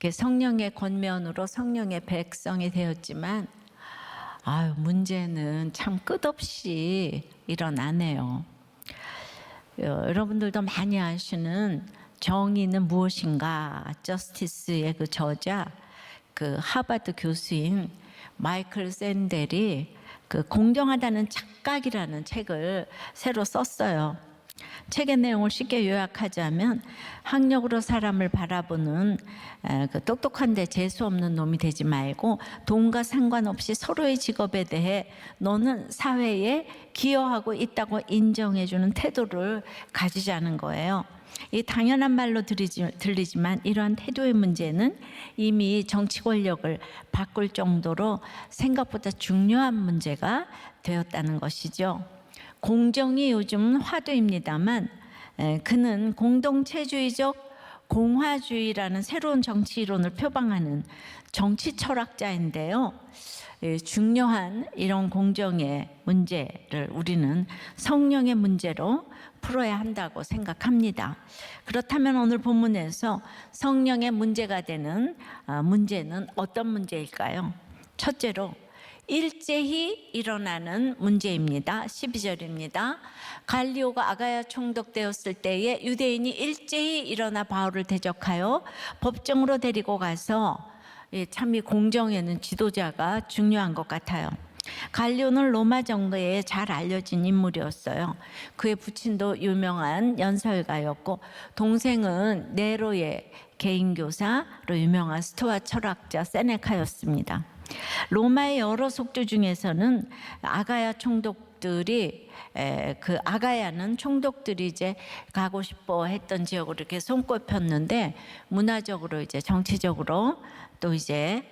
성령의 권면으로 성령의 백성이 되었지만 문제는 참 끝없이 일어나네요. 여러분들도 많이 아시는 정의는 무엇인가, 저스티스의 그 저자, 그 하버드 교수인 마이클 샌델이 그 공정하다는 착각이라는 책을 새로 썼어요. 책의 내용을 쉽게 요약하자면 학력으로 사람을 바라보는 그 똑똑한데 재수 없는 놈이 되지 말고 돈과 상관없이 서로의 직업에 대해 너는 사회에 기여하고 있다고 인정해주는 태도를 가지자는 거예요. 이 당연한 말로 들리지만 이러한 태도의 문제는 이미 정치 권력을 바꿀 정도로 생각보다 중요한 문제가 되었다는 것이죠. 공정이 요즘 화두입니다만 그는 공동체주의적 공화주의라는 새로운 정치 이론을 표방하는 정치 철학자인데요. 중요한 이런 공정의 문제를 우리는 성령의 문제로 풀어야 한다고 생각합니다. 그렇다면 오늘 본문에서 성령의 문제가 되는 문제는 어떤 문제일까요? 첫째로 일제히 일어나는 문제입니다. 12절입니다. 갈리오가 아가야 총독되었을 때에 유대인이 일제히 일어나 바울을 대적하여 법정으로 데리고 가서 참 이 공정에는 지도자가 중요한 것 같아요. 갈리오는 로마 정부에 잘 알려진 인물이었어요. 그의 부친도 유명한 연설가였고 동생은 네로의 개인교사로 유명한 스토아 철학자 세네카였습니다. 로마의 여러 속주 중에서는 아가야 총독들이 그 아가야는 총독들이 이제 가고 싶어 했던 지역으로 이렇게 손꼽혔는데 문화적으로 이제 정치적으로 또 이제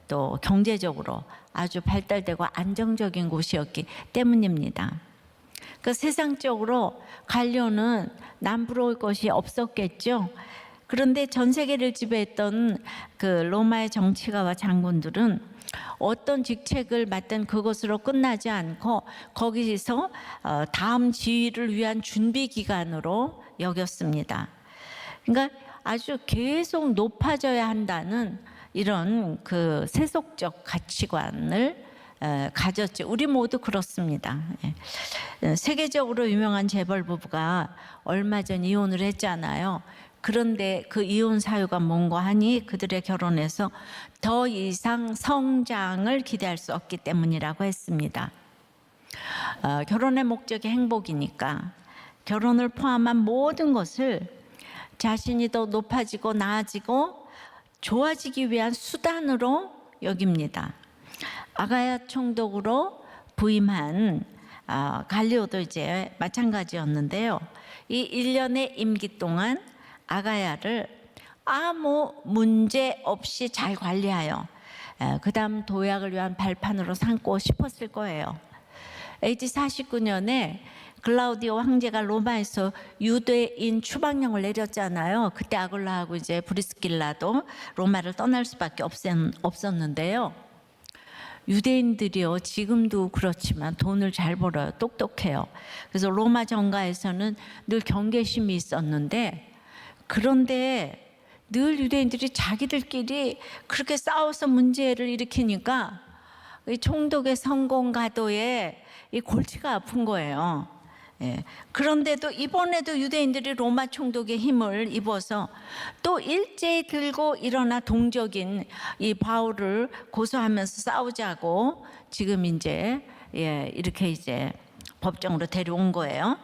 또 경제적으로 아주 발달되고 안정적인 곳이었기 때문입니다. 그 세상적으로 갈리오는 남부로 올 것이 없었겠죠. 그런데 전 세계를 지배했던 그 로마의 정치가와 장군들은 어떤 직책을 맡든 그것으로 끝나지 않고 거기서 다음 지위를 위한 준비 기간으로 여겼습니다. 그러니까 아주 계속 높아져야 한다는 이런 그 세속적 가치관을 가졌죠. 우리 모두 그렇습니다. 세계적으로 유명한 재벌 부부가 얼마 전 이혼을 했잖아요. 그런데 그 이혼 사유가 뭔가 하니 그들의 결혼에서 더 이상 성장을 기대할 수 없기 때문이라고 했습니다. 결혼의 목적이 행복이니까 결혼을 포함한 모든 것을 자신이 더 높아지고 나아지고 좋아지기 위한 수단으로 여깁니다. 아가야 총독으로 부임한 갈리오도 이제 마찬가지였는데요. 이 1년의 임기 동안 아가야를 아무 문제 없이 잘 관리하여 그 다음 도약을 위한 발판으로 삼고 싶었을 거예요. AD 49년에 글라우디오 황제가 로마에서 유대인 추방령을 내렸잖아요. 그때 아굴라하고 이제 브리스길라도 로마를 떠날 수밖에 없었는데요. 유대인들이요, 지금도 그렇지만 돈을 잘 벌어요. 똑똑해요. 그래서 로마 정가에서는 늘 경계심이 있었는데, 그런데 늘 유대인들이 자기들끼리 그렇게 싸워서 문제를 일으키니까 이 총독의 성공 가도에 이 골치가 아픈 거예요. 그런데도 이번에도 유대인들이 로마 총독의 힘을 입어서 또 일제히 들고 일어나 동족인 이 바울을 고소하면서 싸우자고 지금 이제 이렇게 이제 법정으로 데려온 거예요.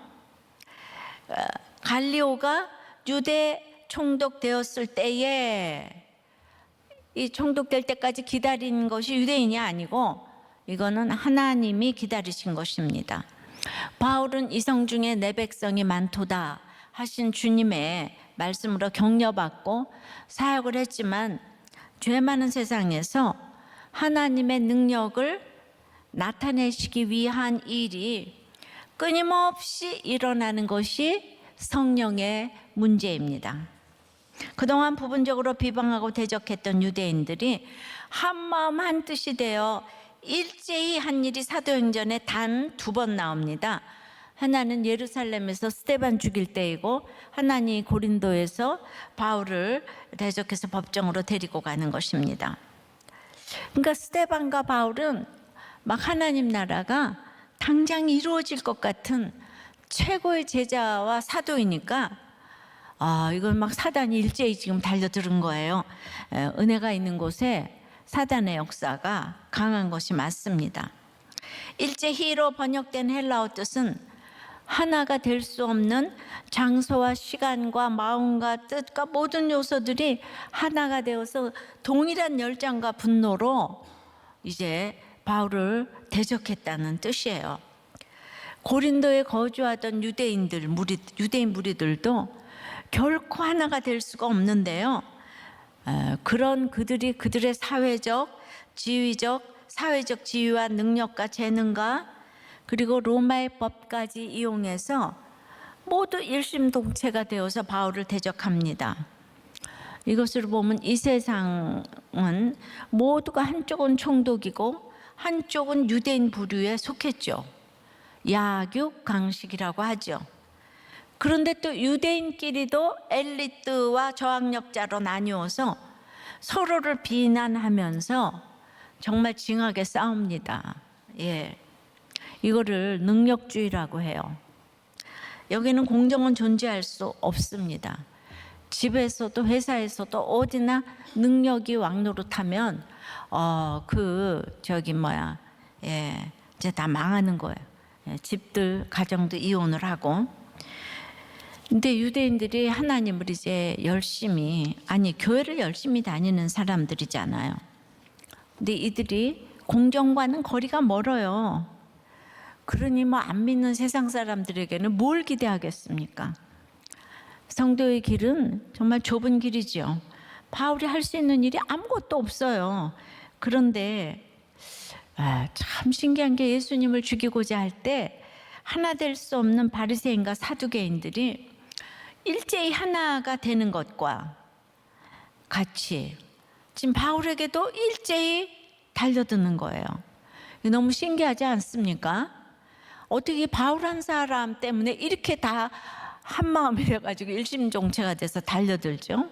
갈리오가 유대 총독 되었을 때에 이 총독 될 때까지 기다린 것이 유대인이 아니고 이거는 하나님이 기다리신 것입니다. 바울은 이성 중에 내 백성이 많도다 하신 주님의 말씀으로 격려받고 사역을 했지만 죄 많은 세상에서 하나님의 능력을 나타내시기 위한 일이 끊임없이 일어나는 것이 성령의 문제입니다. 그동안 부분적으로 비방하고 대적했던 유대인들이 한마음 한뜻이 되어 일제히 한 일이 사도행전에 단 2번 나옵니다. 하나는 예루살렘에서 스데반 죽일 때이고 하나는 고린도에서 바울을 대적해서 법정으로 데리고 가는 것입니다. 그러니까 스데반과 바울은 막 하나님 나라가 당장 이루어질 것 같은 최고의 제자와 사도이니까 이건 막 사단이 일제히 지금 달려드는 거예요. 은혜가 있는 곳에 사단의 역사가 강한 것이 맞습니다. 일제히로 번역된 헬라어 뜻은 하나가 될 수 없는 장소와 시간과 마음과 뜻과 모든 요소들이 하나가 되어서 동일한 열정과 분노로 이제 바울을 대적했다는 뜻이에요. 고린도에 거주하던 유대인 무리들도 결코 하나가 될 수가 없는데요. 그런 그들의 사회적 지위와 능력과 재능과 그리고 로마의 법까지 이용해서 모두 일심동체가 되어서 바울을 대적합니다. 이것으로 보면 이 세상은 모두가 한쪽은 총독이고 한쪽은 유대인 부류에 속했죠. 야육 강식이라고 하죠. 그런데 또 유대인끼리도 엘리트와 저항력자로 나뉘어서 서로를 비난하면서 정말 징하게 싸웁니다. 이거를 능력주의라고 해요. 여기는 공정은 존재할 수 없습니다. 집에서도 회사에서도 어디나 능력이 왕노릇하면 이제 다 망하는 거예요. 집들 가정도 이혼을 하고. 근데 유대인들이 하나님을 이제 교회를 열심히 다니는 사람들이잖아요. 근데 이들이 공정과는 거리가 멀어요. 그러니 안 믿는 세상 사람들에게는 뭘 기대하겠습니까? 성도의 길은 정말 좁은 길이죠. 바울이 할 수 있는 일이 아무것도 없어요. 그런데 참 신기한 게 예수님을 죽이고자 할 때 하나 될 수 없는 바리새인과 사두개인들이 일제히 하나가 되는 것과 같이 지금 바울에게도 일제히 달려드는 거예요. 너무 신기하지 않습니까? 어떻게 바울 한 사람 때문에 이렇게 다 한마음이 돼가지고 일심동체가 돼서 달려들죠?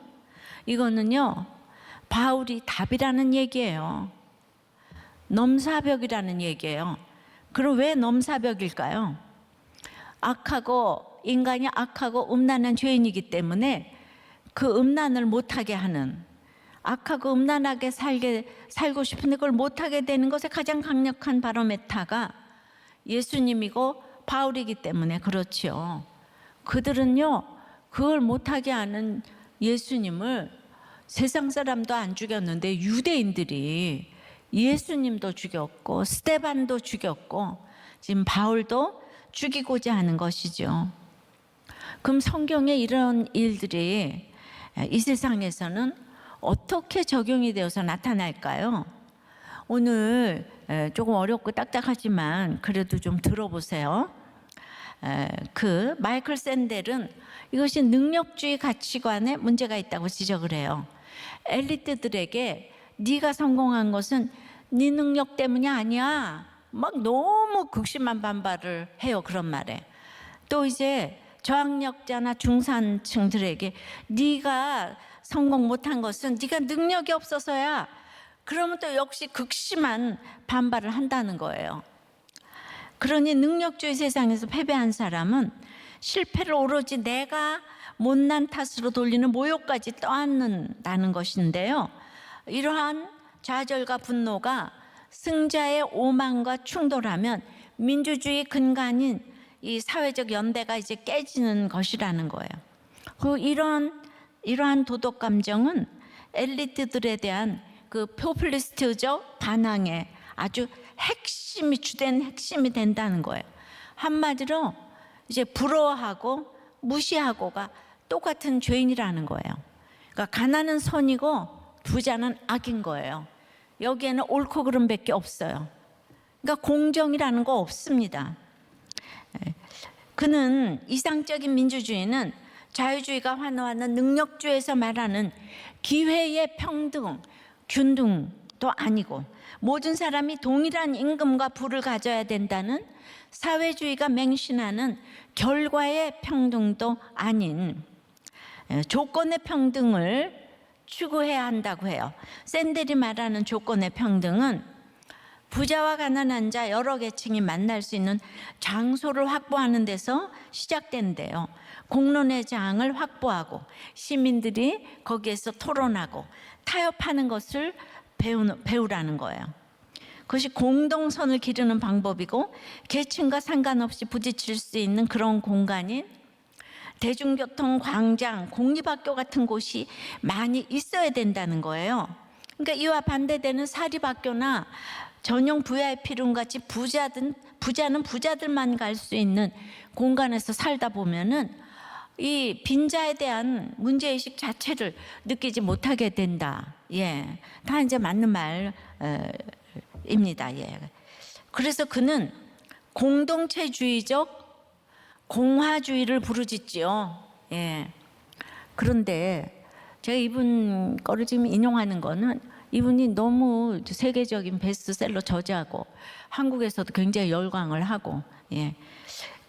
이거는요, 바울이 답이라는 얘기예요. 넘사벽이라는 얘기예요. 그럼 왜 넘사벽일까요? 인간이 악하고 음란한 죄인이기 때문에 그 음란을 못하게 하는, 악하고 음란하게 살고 싶은데 그걸 못하게 되는 것에 가장 강력한 바로메타가 예수님이고 바울이기 때문에 그렇지요. 그들은요, 그걸 못하게 하는 예수님을 세상 사람도 안 죽였는데 유대인들이 예수님도 죽였고 스데반도 죽였고 지금 바울도 죽이고자 하는 것이죠. 그럼 성경에 이런 일들이 이 세상에서는 어떻게 적용이 되어서 나타날까요? 오늘 조금 어렵고 딱딱하지만 그래도 좀 들어보세요. 마이클 샌델은 이것이 능력주의 가치관에 문제가 있다고 지적을 해요. 엘리트들에게 네가 성공한 것은 네 능력 때문이 아니야. 막 너무 극심한 반발을 해요. 그런 말에. 또 이제 저항력자나 중산층들에게 네가 성공 못한 것은 네가 능력이 없어서야. 그러면 또 역시 극심한 반발을 한다는 거예요. 그러니 능력주의 세상에서 패배한 사람은 실패를 오로지 내가 못난 탓으로 돌리는 모욕까지 떠안는다는 것인데요. 이러한 좌절과 분노가 승자의 오만과 충돌하면 민주주의 근간인 이 사회적 연대가 이제 깨지는 것이라는 거예요. 이러한 도덕 감정은 엘리트들에 대한 그 포퓰리스트적 반항의 아주 주된 핵심이 된다는 거예요. 한마디로 이제 부러워하고 무시하고가 똑같은 죄인이라는 거예요. 그러니까 가난은 선이고 부자는 악인 거예요. 여기에는 옳고 그름밖에 없어요. 그러니까 공정이라는 거 없습니다. 그는 이상적인 민주주의는 자유주의가 환호하는 능력주의에서 말하는 기회의 평등, 균등 평등도 아니고 모든 사람이 동일한 임금과 부를 가져야 된다는 사회주의가 맹신하는 결과의 평등도 아닌 조건의 평등을 추구해야 한다고 해요. 샌델이 말하는 조건의 평등은 부자와 가난한 자 여러 계층이 만날 수 있는 장소를 확보하는 데서 시작된대요. 공론의 장을 확보하고 시민들이 거기에서 토론하고 타협하는 것을 배우라는 거예요. 그것이 공동선을 기르는 방법이고 계층과 상관없이 부딪힐 수 있는 그런 공간인 대중교통, 광장, 공립학교 같은 곳이 많이 있어야 된다는 거예요. 그러니까 이와 반대되는 사립학교나 전용 VIP룸 같이 부자는 부자들만 갈 수 있는 공간에서 살다 보면은 이 빈자에 대한 문제의식 자체를 느끼지 못하게 된다. 예, 다 이제 맞는 말입니다. 예. 그래서 그는 공동체주의적 공화주의를 부르짖지요. 예. 그런데 제가 이분 거를 지금 인용하는 거는 이분이 너무 세계적인 베스트셀러 저자고 한국에서도 굉장히 열광을 하고, 예.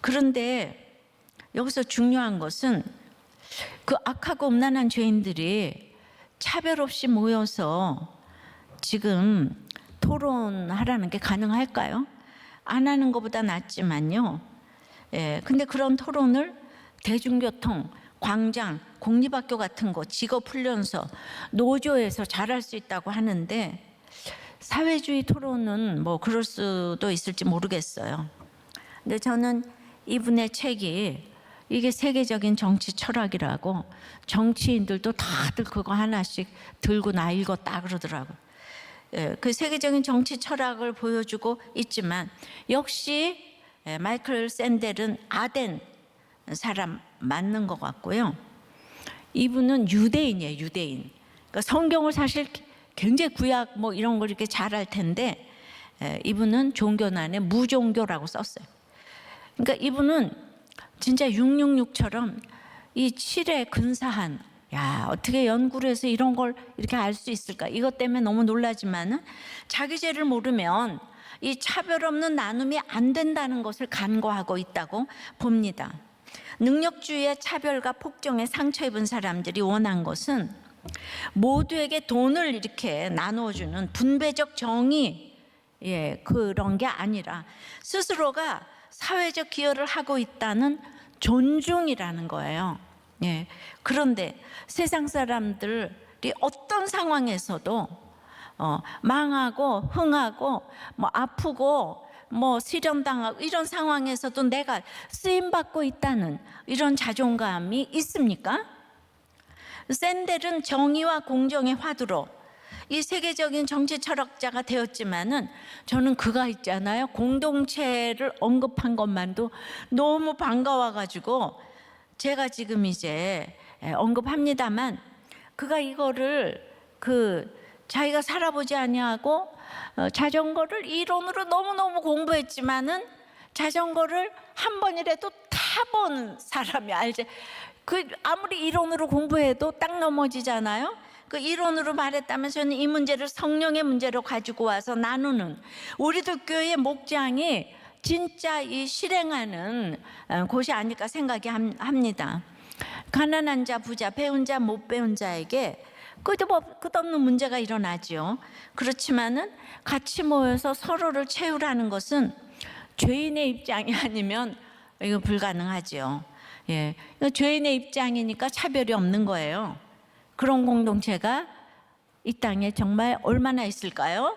그런데 여기서 중요한 것은 그 악하고 음란한 죄인들이 차별 없이 모여서 지금 토론하라는 게 가능할까요? 안 하는 것보다 낫지만요. 예, 근데 그런 토론을 대중교통, 광장, 공립학교 같은 곳, 직업훈련소, 노조에서 잘할 수 있다고 하는데 사회주의 토론은 뭐 그럴 수도 있을지 모르겠어요. 근데 저는 이분의 책이 이게 세계적인 정치 철학이라고 정치인들도 다들 그거 하나씩 들고 나 읽었다 그러더라고요. 예, 그 세계적인 정치 철학을 보여주고 있지만 역시 마이클 샌델은 아덴 사람 맞는 것 같고요. 이분은 유대인이에요, 유대인. 그러니까 성경을 사실 굉장히 구약 뭐 이런 걸 이렇게 잘 알 텐데 이분은 종교난에 무종교라고 썼어요. 그러니까 이분은 진짜 666처럼 이 7에 근사한, 야, 어떻게 연구를 해서 이런 걸 이렇게 알 수 있을까? 이것 때문에 너무 놀라지만은 자기 죄를 모르면 이 차별 없는 나눔이 안 된다는 것을 간과하고 있다고 봅니다. 능력주의의 차별과 폭정에 상처 입은 사람들이 원한 것은 모두에게 돈을 이렇게 나눠주는 분배적 정의, 예, 그런 게 아니라 스스로가 사회적 기여를 하고 있다는 존중이라는 거예요. 예. 그런데 세상 사람들이 어떤 상황에서도 망하고 흥하고 뭐 아프고 뭐 실현당하고 이런 상황에서도 내가 쓰임받고 있다는 이런 자존감이 있습니까? 샌델은 정의와 공정의 화두로 이 세계적인 정치 철학자가 되었지만은 저는 그가 있잖아요. 공동체를 언급한 것만도 너무 반가워가지고 제가 지금 이제 언급합니다만 그가 이거를 자기가 살아보지 아니하고 자전거를 이론으로 너무너무 공부했지만은 자전거를 한 번이라도 타본 사람이 알지. 아무리 이론으로 공부해도 딱 넘어지잖아요. 그 이론으로 말했다면 저는 이 문제를 성령의 문제로 가지고 와서 나누는 우리들 교회의 목장이 진짜 이 실행하는 곳이 아닐까 생각이 합니다. 가난한 자, 부자, 배운 자, 못 배운 자에게 끝없는 문제가 일어나죠. 그렇지만은 같이 모여서 서로를 채우라는 것은 죄인의 입장이 아니면 이거 불가능하죠. 예, 죄인의 입장이니까 차별이 없는 거예요. 그런 공동체가 이 땅에 정말 얼마나 있을까요?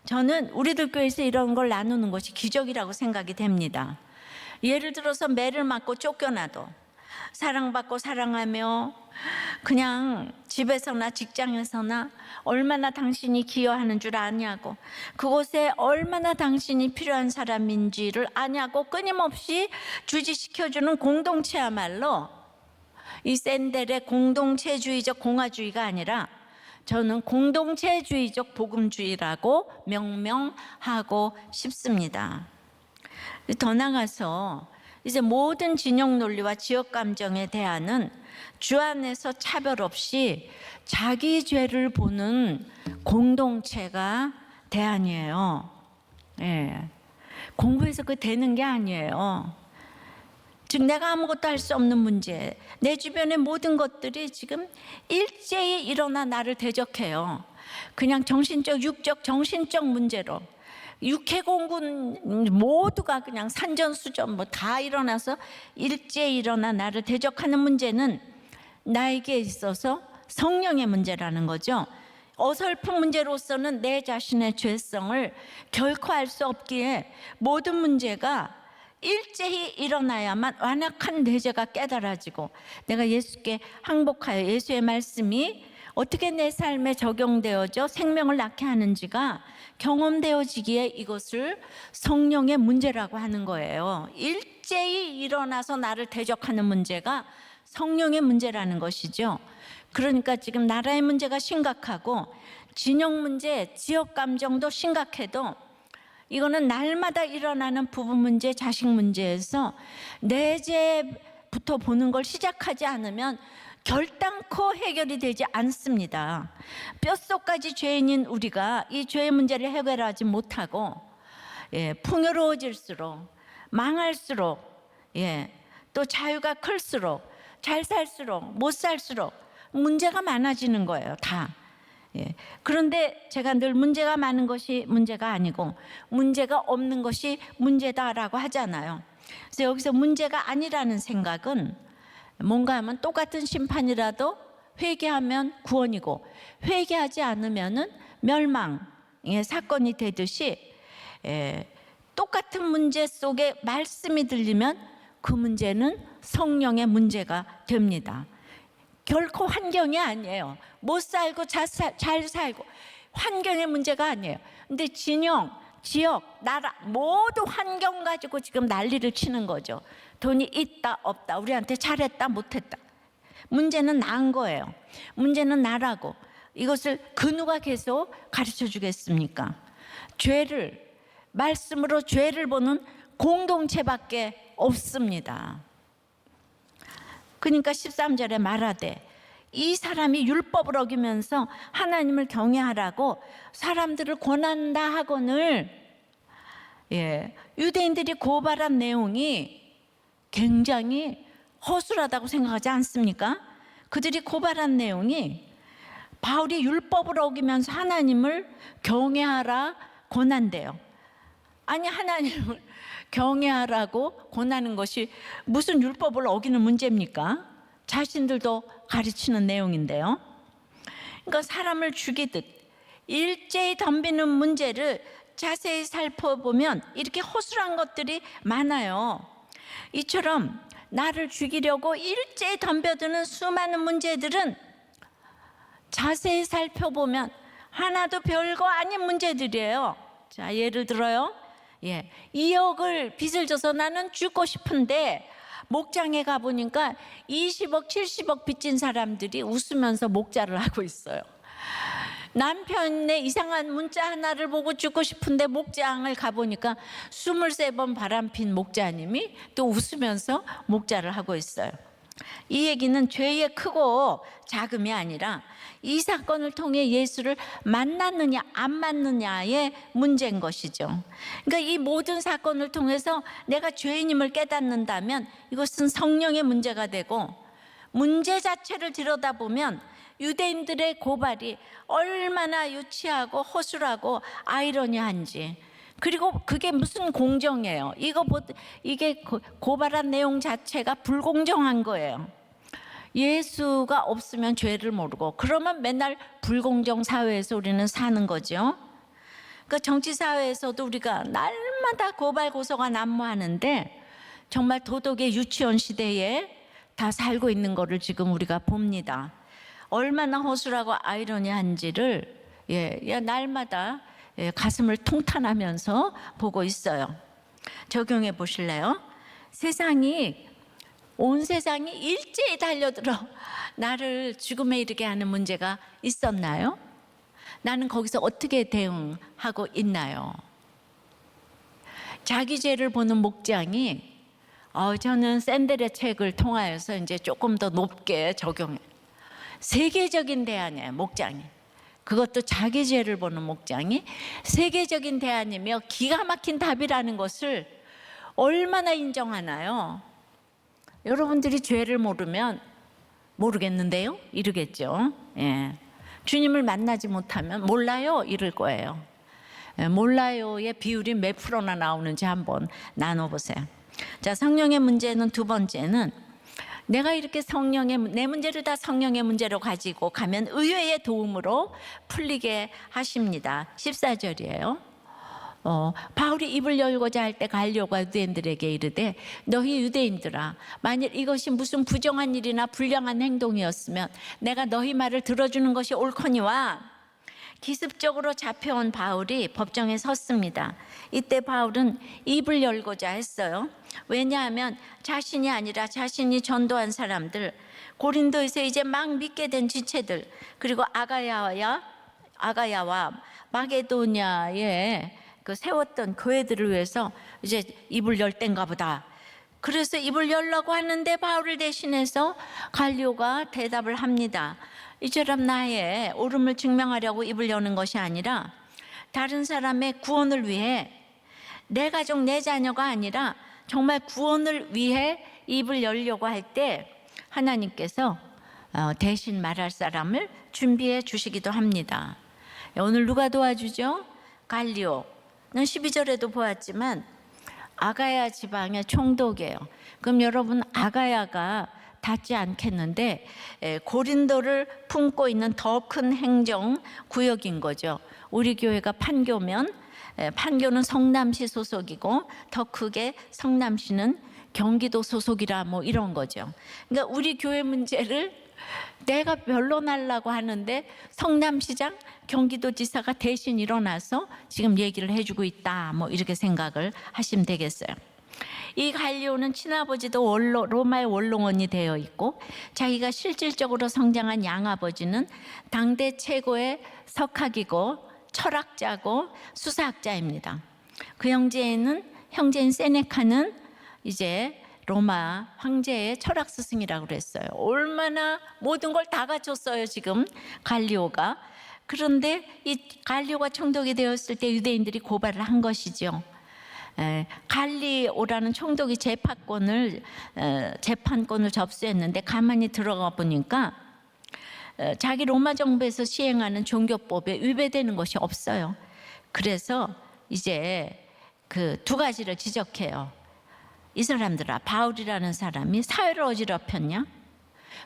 저는 우리들 교회에서 이런 걸 나누는 것이 기적이라고 생각이 됩니다. 예를 들어서 매를 맞고 쫓겨나도 사랑받고 사랑하며 그냥 집에서나 직장에서나 얼마나 당신이 기여하는 줄 아냐고, 그곳에 얼마나 당신이 필요한 사람인지를 아냐고 끊임없이 주지시켜주는 공동체야말로 이 샌델의 공동체주의적 공화주의가 아니라 저는 공동체주의적 복음주의라고 명명하고 싶습니다. 더 나아가서 이제 모든 진영 논리와 지역 감정에 대한 주 안에서 차별 없이 자기 죄를 보는 공동체가 대안이에요. 예. 공부해서 그 되는 게 아니에요. 즉 내가 아무것도 할 수 없는 문제, 내 주변의 모든 것들이 지금 일제히 일어나 나를 대적해요. 그냥 정신적, 육적, 정신적 문제로 육해공군 모두가 그냥 산전수전 뭐 다 일어나서 일제히 일어나 나를 대적하는 문제는 나에게 있어서 성령의 문제라는 거죠. 어설픈 문제로서는 내 자신의 죄성을 결코 알 수 없기에 모든 문제가 일제히 일어나야만 완악한 내 죄가 깨달아지고 내가 예수께 항복하여 예수의 말씀이 어떻게 내 삶에 적용되어져 생명을 낳게 하는지가 경험되어지기에 이것을 성령의 문제라고 하는 거예요. 일제히 일어나서 나를 대적하는 문제가 성령의 문제라는 것이죠. 그러니까 지금 나라의 문제가 심각하고 진영 문제, 지역 감정도 심각해도 이거는 날마다 일어나는 부부 문제, 자식 문제에서 내 죄부터 보는 걸 시작하지 않으면 결단코 해결이 되지 않습니다. 뼛속까지 죄인인 우리가 이 죄의 문제를 해결하지 못하고 풍요로워질수록 망할수록 또 자유가 클수록 잘 살수록 못 살수록 문제가 많아지는 거예요. 다. 그런데 제가 늘 문제가 많은 것이 문제가 아니고 문제가 없는 것이 문제다라고 하잖아요. 그래서 여기서 문제가 아니라는 생각은 뭔가 하면 똑같은 심판이라도 회개하면 구원이고 회개하지 않으면은 멸망의 사건이 되듯이 똑같은 문제 속에 말씀이 들리면 그 문제는 성령의 문제가 됩니다. 결코 환경이 아니에요. 못 살고 잘 살고 환경의 문제가 아니에요. 근데 진영, 지역, 나라 모두 환경 가지고 지금 난리를 치는 거죠. 돈이 있다 없다, 우리한테 잘했다 못했다. 문제는 나인 거예요. 문제는 나라고. 이것을 그 누가 계속 가르쳐 주겠습니까? 죄를, 말씀으로 죄를 보는 공동체밖에 없습니다. 그러니까 13절에 말하되 이 사람이 율법을 어기면서 하나님을 경외하라고 사람들을 권한다 하거늘, 유대인들이 고발한 내용이 굉장히 허술하다고 생각하지 않습니까? 그들이 고발한 내용이 바울이 율법을 어기면서 하나님을 경외하라 권한대요. 아니, 하나님을 경외하라고 권하는 것이 무슨 율법을 어기는 문제입니까? 자신들도 가르치는 내용인데요. 그러니까 사람을 죽이듯 일제히 덤비는 문제를 자세히 살펴보면 이렇게 허술한 것들이 많아요. 이처럼 나를 죽이려고 일제히 덤벼드는 수많은 문제들은 자세히 살펴보면 하나도 별거 아닌 문제들이에요. 자, 예를 들어요. 2억을 빚을 져서 나는 죽고 싶은데 목장에 가보니까 20억, 70억 빚진 사람들이 웃으면서 목자를 하고 있어요. 남편의 이상한 문자 하나를 보고 죽고 싶은데 목장을 가보니까 23번 바람핀 목자님이 또 웃으면서 목자를 하고 있어요. 이 얘기는 죄의 크고 작음이 아니라 이 사건을 통해 예수를 만났느냐 안 만났느냐의 문제인 것이죠. 그러니까 이 모든 사건을 통해서 내가 죄인임을 깨닫는다면 이것은 성령의 문제가 되고, 문제 자체를 들여다보면 유대인들의 고발이 얼마나 유치하고 허술하고 아이러니한지, 그리고 그게 무슨 공정이에요. 이게 고발한 내용 자체가 불공정한 거예요. 예수가 없으면 죄를 모르고, 그러면 맨날 불공정 사회에서 우리는 사는 거죠. 그러니까 정치 사회에서도 우리가 날마다 고발 고소가 난무하는데 정말 도덕의 유치원 시대에 다 살고 있는 거를 지금 우리가 봅니다. 얼마나 허술하고 아이러니한지를 날마다 가슴을 통탄하면서 보고 있어요. 적용해 보실래요? 온 세상이 일제히 달려들어 나를 죽음에 이르게 하는 문제가 있었나요? 나는 거기서 어떻게 대응하고 있나요? 자기 죄를 보는 목장이 저는 샌델의 책을 통하여서 이제 조금 더 높게 적용해. 세계적인 대안이에요, 목장이. 그것도 자기 죄를 보는 목장이 세계적인 대안이며 기가 막힌 답이라는 것을 얼마나 인정하나요? 여러분들이 죄를 모르면 모르겠는데요? 이러겠죠. 예. 주님을 만나지 못하면 몰라요? 이럴 거예요. 예, 몰라요의 비율이 몇 프로나 나오는지 한번 나눠보세요. 자, 성령의 문제는 두 번째는 내가 이렇게 내 문제를 다 성령의 문제로 가지고 가면 의외의 도움으로 풀리게 하십니다. 14절이에요. 바울이 입을 열고자 할 때 갈려가 유대인들에게 이르되 너희 유대인들아 만일 이것이 무슨 부정한 일이나 불량한 행동이었으면 내가 너희 말을 들어주는 것이 옳거니와 기습적으로 잡혀온 바울이 법정에 섰습니다. 이때 바울은 입을 열고자 했어요. 왜냐하면 자신이 아니라 자신이 전도한 사람들, 고린도에서 이제 막 믿게 된 지체들, 그리고 아가야와 마게도냐에 그 세웠던 교회들을 위해서 이제 입을 열 땐가 보다. 그래서 입을 열라고 하는데 바울을 대신해서 갈리오가 대답을 합니다. 이처럼 나의 옳음을 증명하려고 입을 여는 것이 아니라 다른 사람의 구원을 위해, 내 가족 내 자녀가 아니라 정말 구원을 위해 입을 열려고 할 때 하나님께서 대신 말할 사람을 준비해 주시기도 합니다. 오늘 누가 도와주죠? 갈리오는 12절에도 보았지만 아가야 지방의 총독이에요. 그럼 여러분, 아가야가 닿지 않겠는데 고린도를 품고 있는 더 큰 행정 구역인 거죠. 우리 교회가 판교면 판교는 성남시 소속이고 더 크게 성남시는 경기도 소속이라 뭐 이런 거죠. 그러니까 우리 교회 문제를 내가 변론하려고 하는데 성남시장, 경기도지사가 대신 일어나서 지금 얘기를 해주고 있다, 뭐 이렇게 생각을 하시면 되겠어요. 이 갈리오는 친아버지도 로마의 원로원이 되어 있고 자기가 실질적으로 성장한 양아버지는 당대 최고의 석학이고 철학자고 수사학자입니다. 그 형제인 세네카는 이제 로마 황제의 철학 스승이라고 그랬어요. 얼마나 모든 걸 다 갖췄어요 지금 갈리오가. 그런데 이 갈리오가 총독이 되었을 때 유대인들이 고발을 한 것이죠. 갈리오라는 총독이 재판권을 접수했는데 가만히 들어가 보니까 자기 로마 정부에서 시행하는 종교법에 위배되는 것이 없어요. 그래서 이제 그 두 가지를 지적해요. 이 사람들아, 바울이라는 사람이 사회를 어지럽혔냐?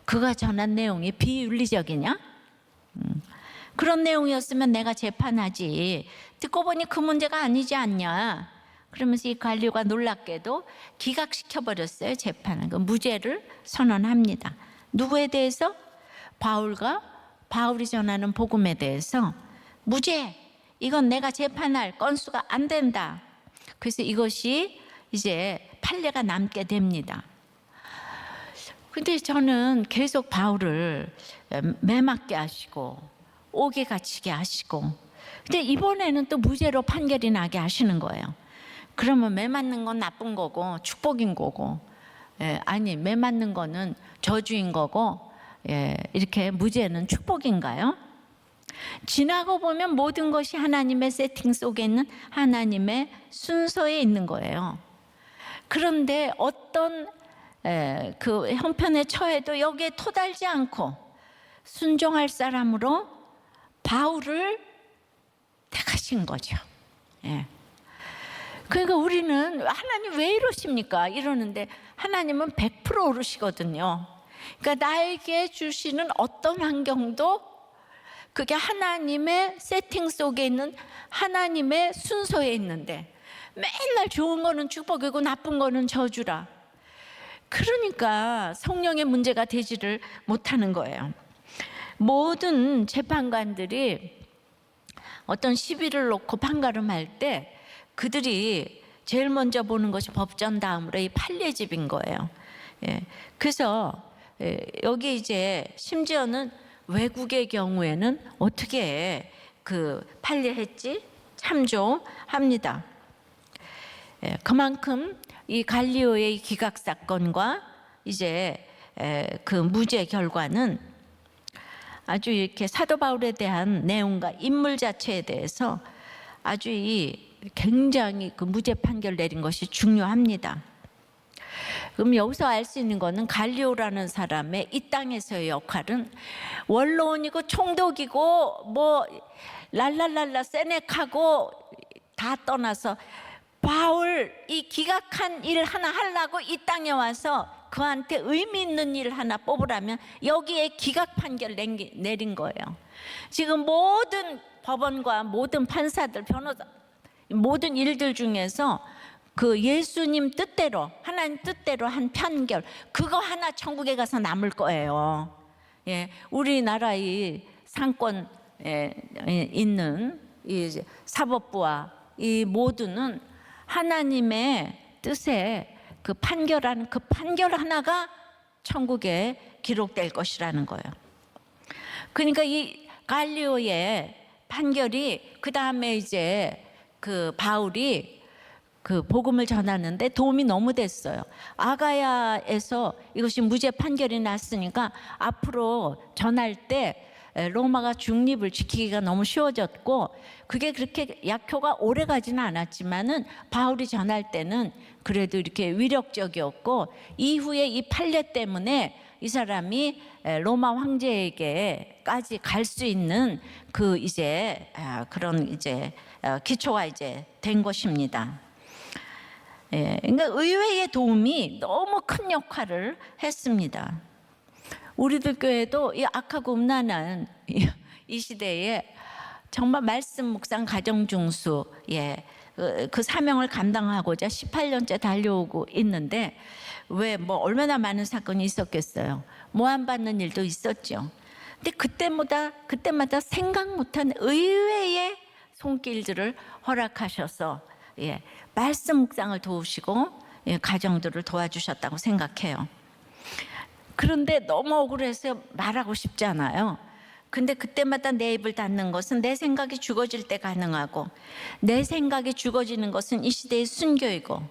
그가 전한 내용이 비윤리적이냐? 그런 내용이었으면 내가 재판하지. 듣고 보니 그 문제가 아니지 않냐? 그러면서 이 갈리오가 놀랍게도 기각시켜버렸어요, 재판을. 그 무죄를 선언합니다. 누구에 대해서? 바울이 전하는 복음에 대해서 무죄, 이건 내가 재판할 건수가 안 된다. 그래서 이것이 이제 판례가 남게 됩니다. 근데 저는 계속 바울을 매맞게 하시고 옥에 갇히게 하시고, 근데 이번에는 또 무죄로 판결이 나게 하시는 거예요. 그러면 매맞는 건 나쁜 거고 축복인 거고, 아니 매맞는 거는 저주인 거고, 이렇게 무죄는 축복인가요? 지나고 보면 모든 것이 하나님의 세팅 속에 있는 하나님의 순서에 있는 거예요. 그런데 어떤 그 형편에 처해도 여기에 토달지 않고 순종할 사람으로 바울을 택하신 거죠. 그러니까 우리는 하나님 왜 이러십니까? 이러는데 하나님은 100% 오르시거든요. 그러니까 나에게 주시는 어떤 환경도 그게 하나님의 세팅 속에 있는 하나님의 순서에 있는데 맨날 좋은 거는 축복이고 나쁜 거는 저주라. 그러니까 성령의 문제가 되지를 못하는 거예요. 모든 재판관들이 어떤 시비를 놓고 판가름할 때 그들이 제일 먼저 보는 것이 법전 다음으로 이 판례집인 거예요. 그래서 여기 이제 심지어는 외국의 경우에는 어떻게 그 판례했지 참조합니다. 그만큼 이 갈리오의 기각 사건과 이제 그 무죄 결과는 아주 이렇게 사도 바울에 대한 내용과 인물 자체에 대해서 아주 굉장히 그 무죄 판결 내린 것이 중요합니다. 그럼 여기서 알 수 있는 거는 갈리오라는 사람의 이 땅에서의 역할은 원로원이고 총독이고 뭐 랄랄랄라 세넥하고 다 떠나서 바울 이 기각한 일 하나 하려고 이 땅에 와서 그한테 의미 있는 일 하나 뽑으라면 여기에 기각 판결 내린 거예요. 지금 모든 법원과 모든 판사들, 변호사, 모든 일들 중에서 그 예수님 뜻대로, 하나님 뜻대로 한 판결, 그거 하나 천국에 가서 남을 거예요. 예, 우리나라 이 상권에 있는 이 사법부와 이 모두는 하나님의 뜻에 그 판결하는 그 판결 하나가 천국에 기록될 것이라는 거예요. 그러니까 이 갈리오의 판결이 그 다음에 이제 그 바울이 그 복음을 전하는데 도움이 너무 됐어요. 아가야에서 이것이 무죄 판결이 났으니까 앞으로 전할 때 로마가 중립을 지키기가 너무 쉬워졌고, 그게 그렇게 약효가 오래 가지는 않았지만은 바울이 전할 때는 그래도 이렇게 위력적이었고, 이후에 이 판례 때문에 이 사람이 로마 황제에게까지 갈 수 있는 그 이제 그런 이제 기초가 이제 된 것입니다. 그러니까 의회의 도움이 너무 큰 역할을 했습니다. 우리들 교회도 이 악하고 음란한 이 시대에 정말 말씀 묵상 가정 중수 그 사명을 감당하고자 18년째 달려오고 있는데, 왜 뭐 얼마나 많은 사건이 있었겠어요. 모함 받는 일도 있었죠. 근데 그때마다 생각 못한 의외의 손길들을 허락하셔서 말씀 묵상을 도우시고 가정들을 도와주셨다고 생각해요. 그런데 너무 억울해서 말하고 싶지 않아요. 근데 그때마다 내 입을 닫는 것은 내 생각이 죽어질 때 가능하고, 내 생각이 죽어지는 것은 이 시대의 순교이고,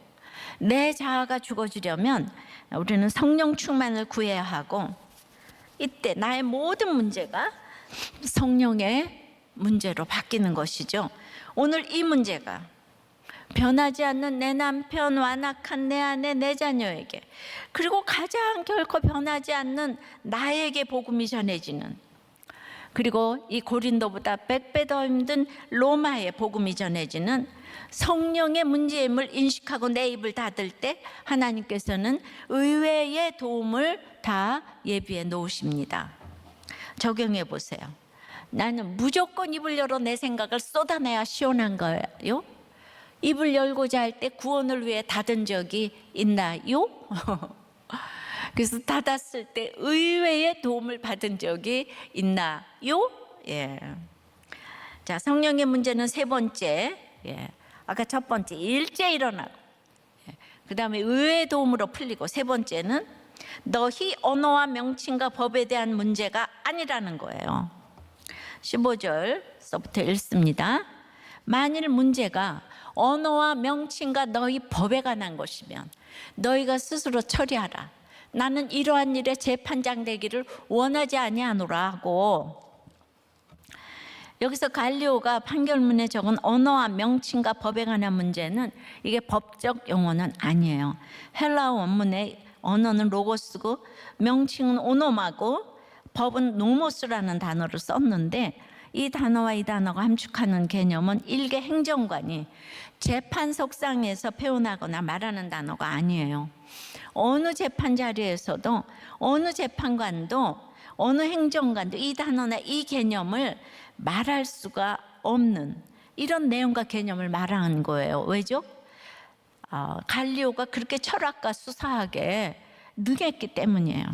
내 자아가 죽어지려면 우리는 성령 충만을 구해야 하고, 이때 나의 모든 문제가 성령의 문제로 바뀌는 것이죠. 오늘 이 문제가 변하지 않는 내 남편, 완악한 내 아내, 내 자녀에게, 그리고 가장 결코 변하지 않는 나에게 복음이 전해지는, 그리고 이 고린도보다 100배 더 힘든 로마에 복음이 전해지는 성령의 문제임을 인식하고 내 입을 닫을 때 하나님께서는 의외의 도움을 다 예비해 놓으십니다. 적용해 보세요. 나는 무조건 입을 열어 내 생각을 쏟아내야 시원한 거예요? 입을 열고자 할 때 구원을 위해 닫은 적이 있나요? 그래서 닫았을 때 의외의 도움을 받은 적이 있나요? 자, 성령의 문제는 세 번째. 아까 첫 번째 일제 일어나고, 그 다음에 의외의 도움으로 풀리고, 세 번째는 너희 언어와 명칭과 법에 대한 문제가 아니라는 거예요. 15절서부터 읽습니다. 만일 문제가 언어와 명칭과 너희 법에 관한 것이면 너희가 스스로 처리하라. 나는 이러한 일에 재판장 되기를 원하지 아니하노라 하고, 여기서 갈리오가 판결문에 적은 언어와 명칭과 법에 관한 문제는 이게 법적 용어는 아니에요. 헬라어 원문의 언어는 로고스고 명칭은 오노마고 법은 노모스라는 단어를 썼는데, 이 단어와 이 단어가 함축하는 개념은 일개 행정관이 재판석상에서 표현하거나 말하는 단어가 아니에요. 어느 재판 자리에서도 어느 재판관도 어느 행정관도 이 단어나 이 개념을 말할 수가 없는 이런 내용과 개념을 말하는 거예요. 왜죠? 갈리오가 그렇게 철학과 수사하게 능했기 때문이에요.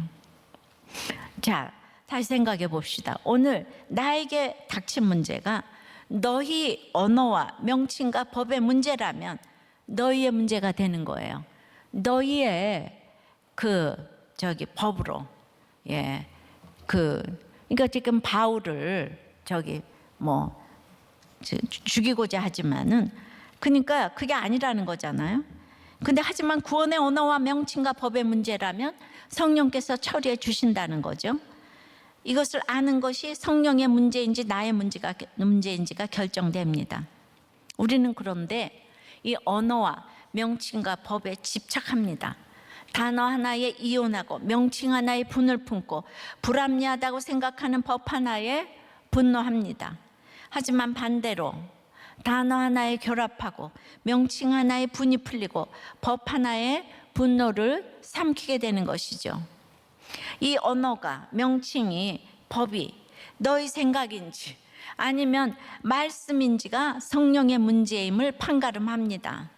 자, 다시 생각해 봅시다. 오늘 나에게 닥친 문제가 너희 언어와 명칭과 법의 문제라면 너희의 문제가 되는 거예요. 너희의 법으로. 그러니까 지금 바울을 죽이고자 하지만은 그러니까 그게 아니라는 거잖아요. 근데 하지만 구원의 언어와 명칭과 법의 문제라면 성령께서 처리해 주신다는 거죠. 이것을 아는 것이 성령의 문제인지 나의 문제인지가 결정됩니다. 우리는 그런데 이 언어와 명칭과 법에 집착합니다. 단어 하나에 이혼하고 명칭 하나에 분을 품고 불합리하다고 생각하는 법 하나에 분노합니다. 하지만 반대로 단어 하나에 결합하고 명칭 하나에 분이 풀리고 법 하나에 분노를 삼키게 되는 것이죠. 이 언어가, 명칭이, 법이 너희 생각인지 아니면 말씀인지가 성령의 문제임을 판가름합니다.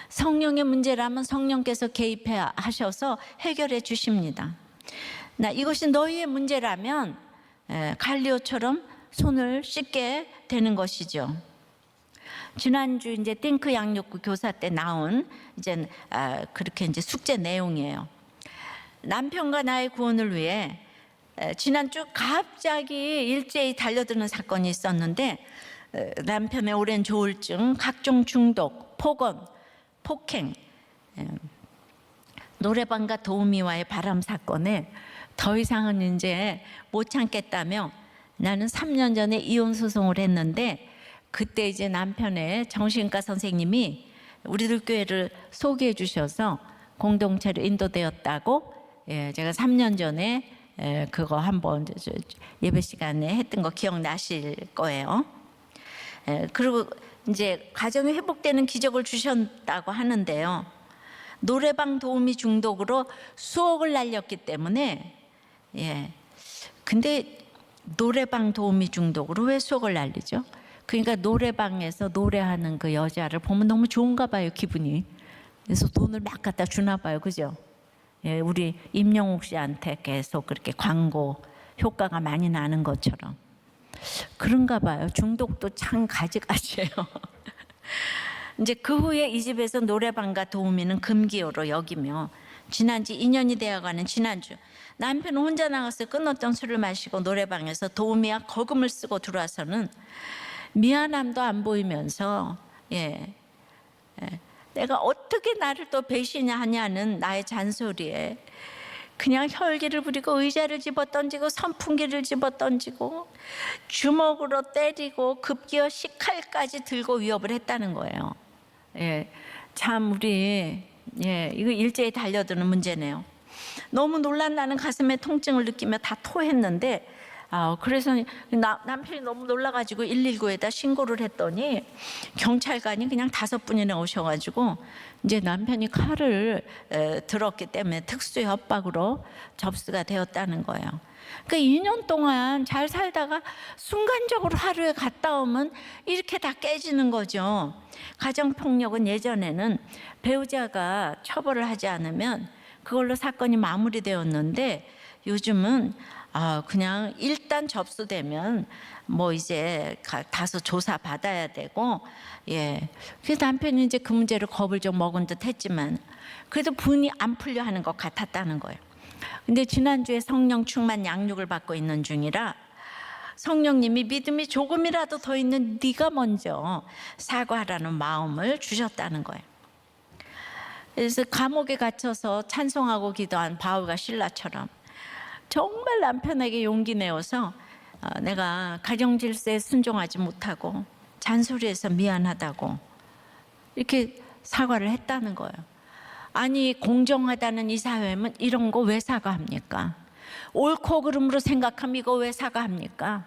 성령의 문제라면 성령께서 개입해 하셔서 해결해 주십니다. 이것이 너희의 문제라면 갈리오처럼 손을 씻게 되는 것이죠. 지난주 이제 띵크 양육구 교사 때 나온 이제 그렇게 이제 숙제 내용이에요. 남편과 나의 구원을 위해 지난주 갑자기 일제히 달려드는 사건이 있었는데 남편의 오랜 조울증, 각종 중독, 폭언, 폭행, 노래방과 도우미와의 바람 사건에 더 이상은 이제 못 참겠다며 나는 3년 전에 이혼 소송을 했는데 그때 이제 남편의 정신과 선생님이 우리들 교회를 소개해 주셔서 공동체로 인도되었다고 제가 3년 전에 그거 한번 예배 시간에 했던 거 기억나실 거예요. 그리고 이제 가정이 회복되는 기적을 주셨다고 하는데요. 노래방 도우미 중독으로 수억을 날렸기 때문에 근데 노래방 도우미 중독으로 왜 수억을 날리죠? 그러니까 노래방에서 노래하는 그 여자를 보면 너무 좋은가 봐요, 기분이. 그래서 돈을 막 갖다 주나 봐요, 그죠? 우리 임영옥 씨한테 계속 그렇게 광고 효과가 많이 나는 것처럼 그런가 봐요. 중독도 참 가지가지예요. 이제 그 후에 이 집에서 노래방과 도우미는 금기어로 여기며 지난 지 2년이 되어가는 지난주 남편은 혼자 나가서 끊었던 술을 마시고 노래방에서 도우미와 거금을 쓰고 들어와서는 미안함도 안 보이면서 내가 어떻게 나를 또 배신하냐는 나의 잔소리에 그냥 혈기를 부리고 의자를 집어던지고 선풍기를 집어던지고 주먹으로 때리고 급기어 식칼까지 들고 위협을 했다는 거예요. 참 우리 이거 일제히 달려드는 문제네요. 너무 놀란 나는 가슴에 통증을 느끼며 다 토했는데 그래서 남편이 너무 놀라가지고 119에다 신고를 했더니 경찰관이 그냥 5분이나 오셔가지고 이제 남편이 칼을 들었기 때문에 특수 협박으로 접수가 되었다는 거예요. 그러니까 2년 동안 잘 살다가 순간적으로 하루에 갔다 오면 이렇게 다 깨지는 거죠. 가정폭력은 예전에는 배우자가 처벌을 하지 않으면 그걸로 사건이 마무리되었는데 요즘은 그냥 일단 접수되면 뭐 이제 다소 조사 받아야 되고 그래서 남편이 이제 그 문제를 겁을 좀 먹은 듯 했지만 그래도 분이 안 풀려 하는 것 같았다는 거예요. 근데 지난주에 성령 충만 양육을 받고 있는 중이라 성령님이 믿음이 조금이라도 더 있는 네가 먼저 사과하라는 마음을 주셨다는 거예요. 그래서 감옥에 갇혀서 찬송하고 기도한 바울과 실라처럼 정말 남편에게 용기 내어서 내가 가정 질서에 순종하지 못하고 잔소리해서 미안하다고 이렇게 사과를 했다는 거예요. 아니 공정하다는 이 사회면 이런 거 왜 사과합니까? 옳고 그름으로 생각하면 이거 왜 사과합니까?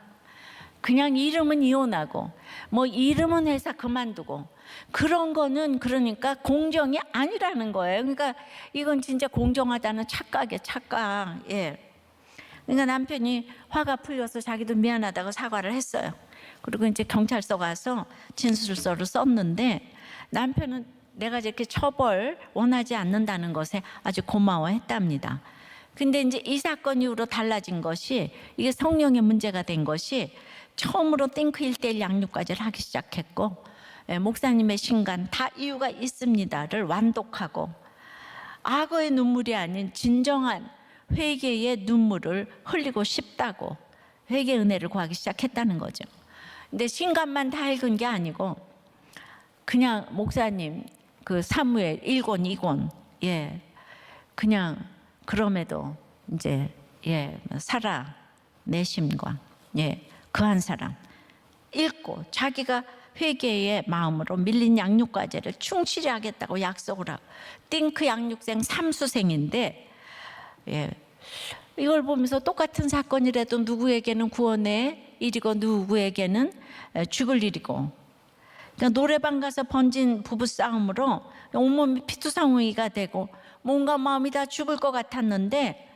그냥 이름은 이혼하고 뭐 이름은 회사 그만두고 그런 거는 그러니까 공정이 아니라는 거예요. 그러니까 이건 진짜 공정하다는 착각이에요, 착각. 그러니까 남편이 화가 풀려서 자기도 미안하다고 사과를 했어요. 그리고 이제 경찰서 가서 진술서를 썼는데 남편은 내가 이렇게 처벌 원하지 않는다는 것에 아주 고마워했답니다. 근데 이제 이 사건 이후로 달라진 것이 이게 성령의 문제가 된 것이 처음으로 띵크 1:1 양육까지를 하기 시작했고 목사님의 신간 다 이유가 있습니다를 완독하고 악어의 눈물이 아닌 진정한 회개의 눈물을 흘리고 싶다고 회개 은혜를 구하기 시작했다는 거죠. 근데 신간만 다 읽은 게 아니고 그냥 목사님 그 사무엘 1권 2권 예 그냥 그럼에도 이제 예 살아 내심과 예 그 한 사람 읽고 자기가 회개의 마음으로 밀린 양육과제를 충실히 하겠다고 약속을 하고 띵크 양육생 3수생인데 예 이걸 보면서 똑같은 사건이라도 누구에게는 구원의 일이고 누구에게는 죽을 일이고 그러니까 노래방 가서 번진 부부싸움으로 온몸이 피투성이가 되고 뭔가 마음이 다 죽을 것 같았는데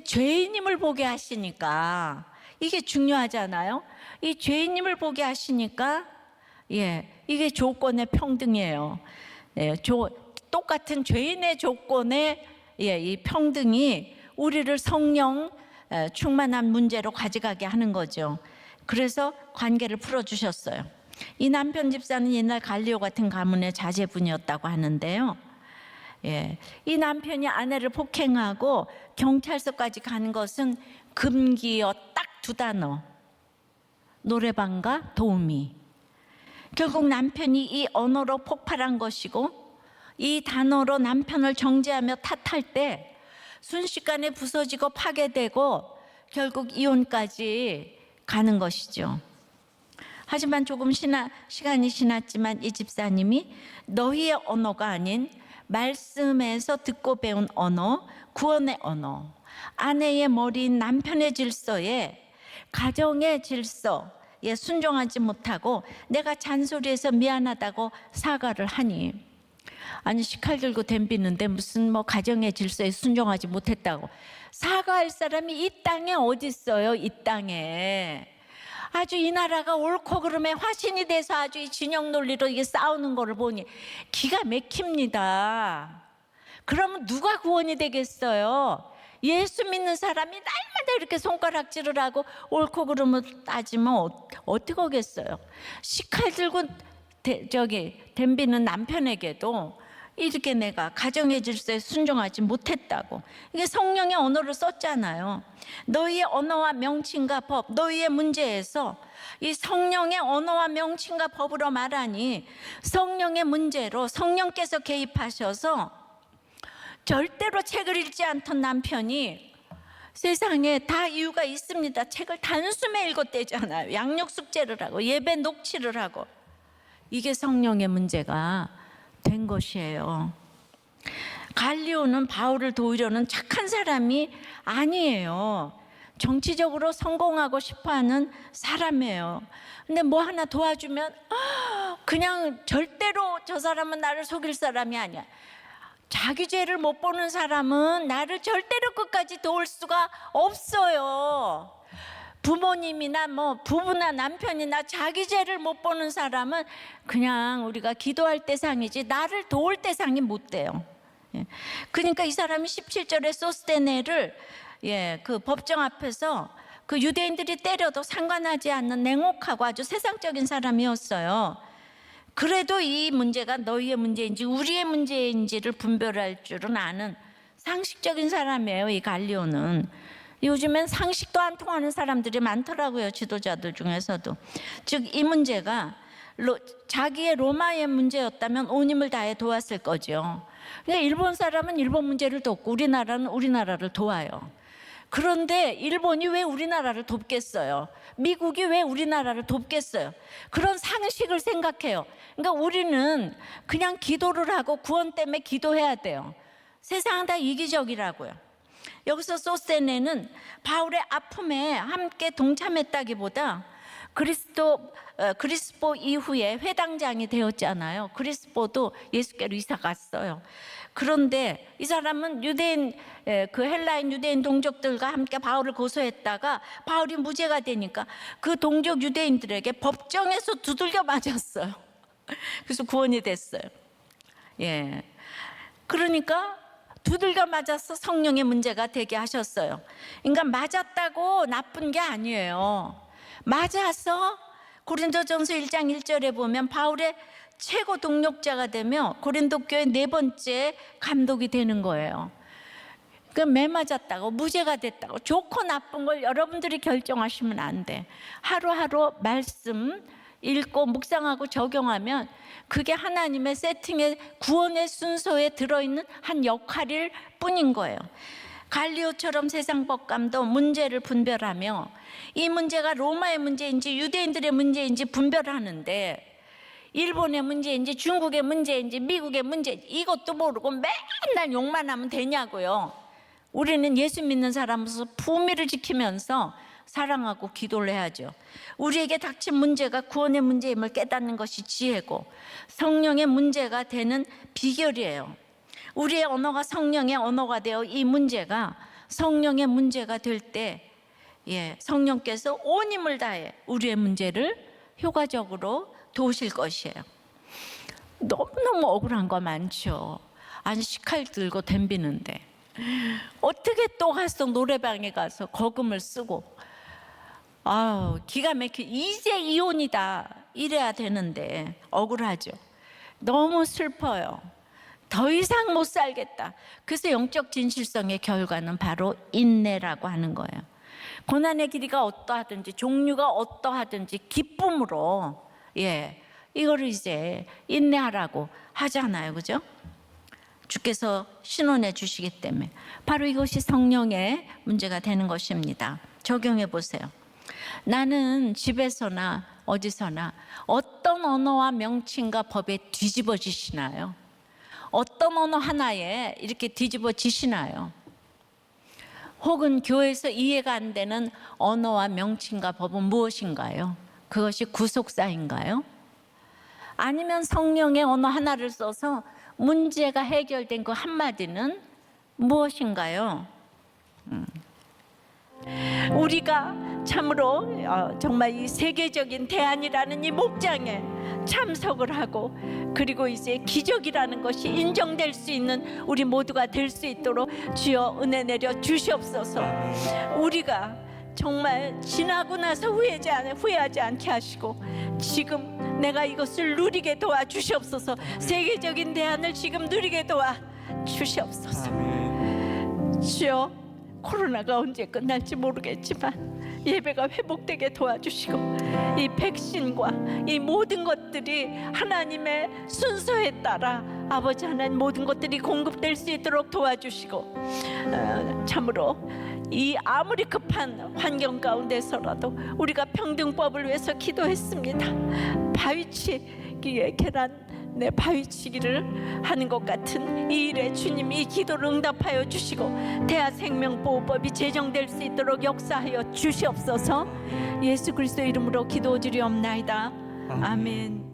죄인임을 보게 하시니까 이게 중요하잖아요. 이 죄인임을 보게 하시니까 이게 조건의 평등이에요. 똑같은 죄인의 조건의 이 평등이 우리를 성령 충만한 문제로 가져가게 하는 거죠. 그래서 관계를 풀어주셨어요. 이 남편 집사는 옛날 갈리오 같은 가문의 자제분이었다고 하는데요. 이 남편이 아내를 폭행하고 경찰서까지 간 것은 금기어 딱 2단어. 노래방과 도우미. 결국 남편이 이 언어로 폭발한 것이고 이 단어로 남편을 정죄하며 탓할 때 순식간에 부서지고 파괴되고 결국 이혼까지 가는 것이죠. 하지만 조금 시간이 지났지만 이 집사님이 너희의 언어가 아닌 말씀에서 듣고 배운 언어, 구원의 언어, 아내의 머리인 남편의 질서에 가정의 질서에 순종하지 못하고 내가 잔소리해서 미안하다고 사과를 하니 아니 식칼 들고 덤비는데 무슨 뭐 가정의 질서에 순종하지 못했다고 사과할 사람이 이 땅에 어디 있어요? 이 땅에 아주 이 나라가 옳고 그름에 화신이 돼서 아주 이 진영 논리로 이게 싸우는 거를 보니 기가 막힙니다. 그러면 누가 구원이 되겠어요? 예수 믿는 사람이 날마다 이렇게 손가락질을 하고 옳고 그름을 따지면 어떻게 하겠어요? 식칼 들고 덤비는 남편에게도 이렇게 내가 가정의 질서에 순종하지 못했다고 이게 성령의 언어를 썼잖아요. 너희의 언어와 명칭과 법, 너희의 문제에서 이 성령의 언어와 명칭과 법으로 말하니 성령의 문제로 성령께서 개입하셔서 절대로 책을 읽지 않던 남편이 세상에 다 이유가 있습니다. 책을 단숨에 읽었대잖아요. 양육 숙제를 하고 예배 녹취를 하고 이게 성령의 문제가 된 것이에요. 갈리오는 바울을 도우려는 착한 사람이 아니에요. 정치적으로 성공하고 싶어하는 사람이에요. 근데 뭐 하나 도와주면 그냥 절대로 저 사람은 나를 속일 사람이 아니야. 자기 죄를 못 보는 사람은 나를 절대로 끝까지 도울 수가 없어요. 부모님이나 뭐 부부나 남편이나 자기 죄를 못 보는 사람은 그냥 우리가 기도할 대상이지 나를 도울 대상이 못 돼요. 그러니까 이 사람이 17절에 소스테네를 그 법정 앞에서 그 유대인들이 때려도 상관하지 않는 냉혹하고 아주 세상적인 사람이었어요. 그래도 이 문제가 너희의 문제인지 우리의 문제인지를 분별할 줄은 아는 상식적인 사람이에요. 이 갈리오는 요즘엔 상식도 안 통하는 사람들이 많더라고요. 지도자들 중에서도. 즉 이 문제가 자기의 로마의 문제였다면 온 힘을 다해 도왔을 거죠. 그러니까 일본 사람은 일본 문제를 돕고 우리나라는 우리나라를 도와요. 그런데 일본이 왜 우리나라를 돕겠어요? 미국이 왜 우리나라를 돕겠어요? 그런 상식을 생각해요. 그러니까 우리는 그냥 기도를 하고 구원 때문에 기도해야 돼요. 세상은 다 이기적이라고요. 여기서 소스테네는 바울의 아픔에 함께 동참했다기보다 그리스포 이후에 회당장이 되었잖아요. 그리스포도 예수께로 이사 갔어요. 그런데 이 사람은 그 헬라인 유대인 동족들과 함께 바울을 고소했다가 바울이 무죄가 되니까 그 동족 유대인들에게 법정에서 두들겨 맞았어요. 그래서 구원이 됐어요. 그러니까 두들겨 맞아서 성령의 문제가 되게 하셨어요. 그러니까 맞았다고 나쁜 게 아니에요. 맞아서 고린도전서 1장 1절에 보면 바울의 최고 동력자가 되며 고린도 교회 4번째 감독이 되는 거예요. 그러니까 매 맞았다고 무죄가 됐다고 좋고 나쁜 걸 여러분들이 결정하시면 안 돼. 하루하루 말씀 읽고 묵상하고 적용하면 그게 하나님의 세팅의 구원의 순서에 들어있는 한 역할일 뿐인 거예요. 갈리오처럼 세상 법감도 문제를 분별하며 이 문제가 로마의 문제인지 유대인들의 문제인지 분별하는데, 일본의 문제인지 중국의 문제인지 미국의 문제인지 이것도 모르고 맨날 욕만 하면 되냐고요. 우리는 예수 믿는 사람으로서 품위를 지키면서 사랑하고 기도를 해야죠. 우리에게 닥친 문제가 구원의 문제임을 깨닫는 것이 지혜고 성령의 문제가 되는 비결이에요. 우리의 언어가 성령의 언어가 되어 이 문제가 성령의 문제가 될 때, 성령께서 온 힘을 다해 우리의 문제를 효과적으로 도우실 것이에요. 너무너무 억울한 거 많죠. 아니 식칼 들고 덤비는데 어떻게 또 가서 노래방에 가서 거금을 쓰고 기가 막혀 이제 이혼이다 이래야 되는데 억울하죠. 너무 슬퍼요. 더 이상 못 살겠다. 그래서 영적 진실성의 결과는 바로 인내라고 하는 거예요. 고난의 길이가 어떠하든지 종류가 어떠하든지 기쁨으로 이거를 이제 인내하라고 하잖아요. 그죠? 주께서 신원해 주시기 때문에 바로 이것이 성령의 문제가 되는 것입니다. 적용해 보세요. 나는 집에서나 어디서나 어떤 언어와 명칭과 법에 뒤집어지시나요? 어떤 언어 하나에 이렇게 뒤집어지시나요? 혹은 교회에서 이해가 안 되는 언어와 명칭과 법은 무엇인가요? 그것이 구속사인가요? 아니면 성령의 언어 하나를 써서 문제가 해결된 그 한마디는 무엇인가요? 우리가 참으로 정말 이 세계적인 대안이라는 이 목장에 참석을 하고, 그리고 이제 기적이라는 것이 인정될 수 있는 우리 모두가 될 수 있도록 주여 은혜 내려 주시옵소서. 우리가 정말 지나고 나서 후회하지 않게 하시고 지금 내가 이것을 누리게 도와주시옵소서. 세계적인 대안을 지금 누리게 도와주시옵소서. 주여, 코로나가 언제 끝날지 모르겠지만 예배가 회복되게 도와주시고 이 백신과 이 모든 것들이 하나님의 순서에 따라 아버지 하나님 모든 것들이 공급될 수 있도록 도와주시고, 참으로 이 아무리 급한 환경 가운데서라도 우리가 평등법을 위해서 기도했습니다. 바위치기에 계란 바위치기를 하는 것 같은 이 일에 주님이 이 기도를 응답하여 주시고 대하생명보호법이 제정될 수 있도록 역사하여 주시옵소서. 예수 그리스도 이름으로 기도드리옵나이다. 아멘.